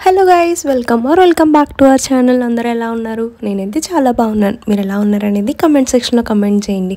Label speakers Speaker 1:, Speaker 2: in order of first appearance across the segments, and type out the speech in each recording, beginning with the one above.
Speaker 1: Hello guys welcome back to our channel. అందరూ ఎలా ఉన్నారు? నేనైతే చాలా బాగున్నాను. మీరు ఎలా ఉన్నారనేది కమెంట్ సెక్షన్లో కమెంట్ చేయండి.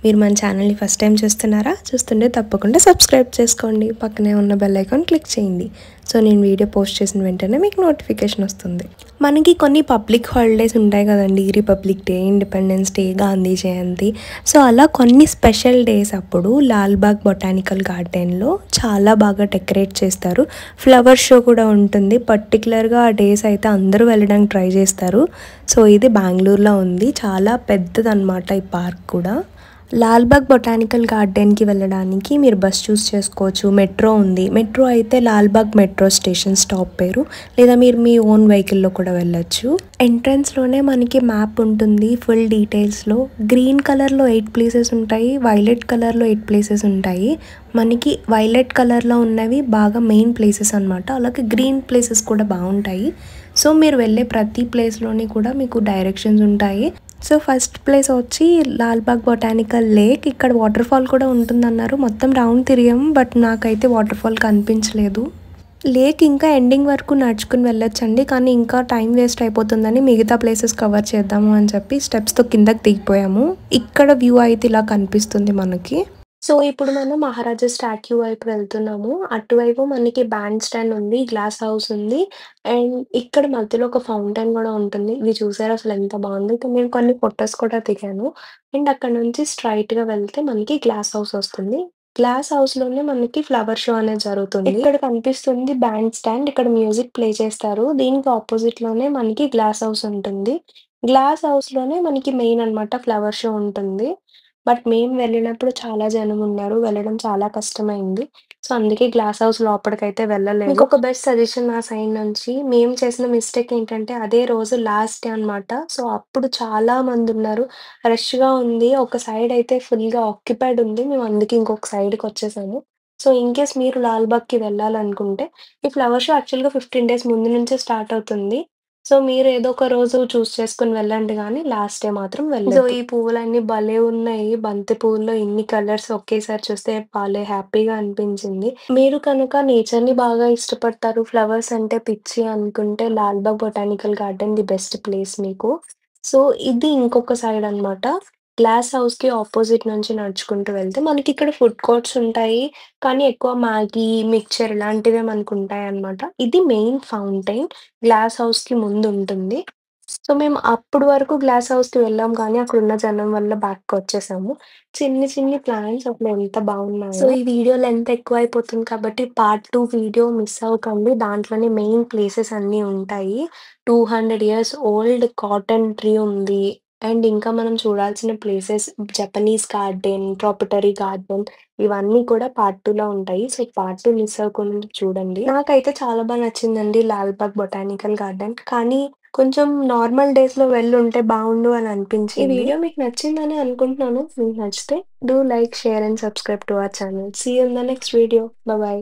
Speaker 1: మీరు మన ఛానల్ని ఫస్ట్ టైం చూస్తున్నారా? చూస్తుంటే తప్పకుండా సబ్స్క్రైబ్ చేసుకోండి. పక్కనే ఉన్న బెల్ ఐకాన్ క్లిక్ చేయండి. సో నేను వీడియో పోస్ట్ చేసిన వెంటనే మీకు నోటిఫికేషన్ వస్తుంది. మనకి కొన్ని పబ్లిక్ హాలిడేస్ ఉంటాయి కదండి. Republic day, independence day, Gandhi Jayanti. So అలా కొన్ని స్పెషల్ డేస్ అప్పుడు లాల్బాగ్ బొటానికల్ గార్డెన్లో చాలా బాగా డెకరేట్ చేస్తారు. ఫ్లవర్ షో కూడా ఉంటుంది. పర్టికులర్గా ఆ డేస్ అయితే అందరూ వెళ్ళడానికి ట్రై చేస్తారు. సో ఇది బెంగళూరులో ఉంది. చాలా పెద్దదన్నమాట ఈ పార్క్ కూడా. లాల్బాగ్ బొటానికల్ గార్డెన్కి వెళ్ళడానికి మీరు బస్ చూస్ చేసుకోవచ్చు. మెట్రో ఉంది. మెట్రో అయితే లాల్బాగ్ మెట్రో స్టేషన్ స్టాప్ పేరు, లేదా మీరు మీ ఓన్ వెహికల్లో కూడా వెళ్ళొచ్చు. ఎంట్రన్స్లోనే మనకి మ్యాప్ ఉంటుంది ఫుల్ డీటెయిల్స్లో. గ్రీన్ కలర్లో 8 ప్లేసెస్ ఉంటాయి, వైలెట్ కలర్లో 8 ప్లేసెస్ ఉంటాయి. మనకి వైలెట్ కలర్లో ఉన్నవి బాగా మెయిన్ ప్లేసెస్ అనమాట. అలాగే గ్రీన్ ప్లేసెస్ కూడా బాగుంటాయి. సో మీరు వెళ్ళే ప్రతి ప్లేస్లోని కూడా మీకు డైరెక్షన్స్ ఉంటాయి. సో ఫస్ట్ ప్లేస్ వచ్చి లాల్బాగ్ బొటానికల్ లేక్. ఇక్కడ వాటర్ ఫాల్ కూడా ఉంటుందన్నారు. మొత్తం రౌండ్ తిరిగాము, బట్ నాకైతే వాటర్ ఫాల్ కనిపించలేదు. లేక్ ఇంకా ఎండింగ్ వరకు నడుచుకుని వెళ్ళొచ్చండి, కానీ ఇంకా టైం వేస్ట్ అయిపోతుందని మిగతా ప్లేసెస్ కవర్ చేద్దాము అని చెప్పి స్టెప్స్తో కిందకి దిగిపోయాము. ఇక్కడ వ్యూ అయితే ఇలా కనిపిస్తుంది మనకి. సో ఇప్పుడు మనం మహారాజా స్టాట్యూ వైపు వెళ్తున్నాము. అటువైపు మనకి బ్యాండ్ స్టాండ్ ఉంది, గ్లాస్ హౌస్ ఉంది, అండ్ ఇక్కడ మధ్యలో ఒక ఫౌంటైన్ కూడా ఉంటుంది. ఇది చూసారా అసలు ఎంత బాగుంది. ఇక్కడ నేను కొన్ని ఫొటోస్ కూడా దిగాను. అండ్ అక్కడ నుంచి స్ట్రైట్‌గా వెళ్తే మనకి గ్లాస్ హౌస్ వస్తుంది. గ్లాస్ హౌస్‌లోనే మనకి ఫ్లవర్ షో అనేది జరుగుతుంది. ఇక్కడ కనిపిస్తుంది బ్యాండ్ స్టాండ్. ఇక్కడ మ్యూజిక్ ప్లే చేస్తారు. దీనికి ఆపోజిట్‌లోనే మనకి గ్లాస్ హౌస్ ఉంటుంది. గ్లాస్ హౌస్‌లోనే మనకి మెయిన్ అన్నమాట ఫ్లవర్ షో ఉంటుంది. బట్ మేము వెళ్ళినప్పుడు చాలా జనమున్నారు. వెళ్ళడం చాలా కష్టమైంది. సో, అందుకే గ్లాస్ హౌస్ లోపటికైతే వెళ్ళలేదు. మీకొక బెస్ట్ సజెషన్ నా సైడ్ నుంచి. మేము చేసిన మిస్టేక్ ఏంటంటే, అదే రోజు లాస్ట్ డే అనమాట. సో, అప్పుడు చాలా మందున్నారు. రష్‌గా ఉంది. ఒక సైడ్ అయితే ఫుల్‌గా ఆక్యుపైడ్ ఉంది. మేము అందుకే ఇంకొక సైడ్‌కొచ్చేసాము. సో, ఇన్‌కేస్ మీరు లాల్‌బాగ్‌కి వెళ్ళాలనుకుంటే, ఈ ఫ్లవర్ షో యాక్చువల్‌గా 15 డేస్ ముందు నుంచే స్టార్ట్ అవుతుంది. సో, మీరు ఏదో ఒక రోజు చూస్ చేసుకొని వెళ్ళండి గానీ, లాస్ట్ డే మాత్రం వెళ్ళొద్దు. సో, ఈ పువ్వులన్నీ భలే ఉన్నాయి. బంతి పువ్వుల్లో ఇన్ని కలర్స్ ఒకేసారి చూస్తే భలే హ్యాపీగా అనిపించింది. మీరు కనుక నేచర్‌ని బాగా ఇష్టపడతారు, ఫ్లవర్స్ అంటే పిచ్చి అనుకుంటే Lalbagh botanical garden the best place మీకు. సో, ఇది ఇంకొక సైడ్ అనమాట. గ్లాస్ హౌస్‌కి ఆపోజిట్ నుంచి నడుచుకుంటూ వెళ్తే మనకిక్కడ ఫుడ్ కోర్ట్స్ ఉంటాయి. కానీ ఎక్కువ మ్యాగీ, మిక్చర్ ఇలాంటివే మనకుంటాయన్నమాట. ఇది మెయిన్ ఫౌంటైన్. గ్లాస్ హౌస్‌కి ముందుంటుంది. సో, మేము అప్పుడు వరకు గ్లాస్ హౌస్‌కి వెళ్ళాం కానీ, అక్కడున్న జనం వల్ల బ్యాక్‌కొచ్చేసాము. చిన్ని చిన్ని ప్లాంట్స్ అసలు ఎంత బాగున్నాయో. సో, ఈ వీడియో లెంత్ ఎక్కువైపోతుంది కాబట్టి పార్ట్ 2 వీడియో మిస్ అవ్వకండి. దాంట్లోనే మెయిన్ ప్లేసెస్ అన్నీ ఉంటాయి. 200 ఇయర్స్ ఓల్డ్ కాటన్ ట్రీ ఉంది. అండ్ ఇంకా మనం చూడాల్సిన ప్లేసెస్ జపనీస్ గార్డెన్, ట్రోపిటరీ గార్డెన్ ఇవన్నీ కూడా పార్ట్ 2లో ఉంటాయి. సో, పార్ట్ 2 మిస్ అవ్వకుండా చూడండి. నాకైతే చాలా నచ్చిందండి లాల్‌బాగ్ బొటానికల్ గార్డెన్. కానీ కొంచెం నార్మల్ డేస్‌లో వెళ్ళుంటే బావుండు అని అనిపించింది. ఈ వీడియో మీకు నచ్చిందని అనుకుంటున్నాను. మీకు నచ్చితే do like, share and subscribe to our channel. See you in the next video. By.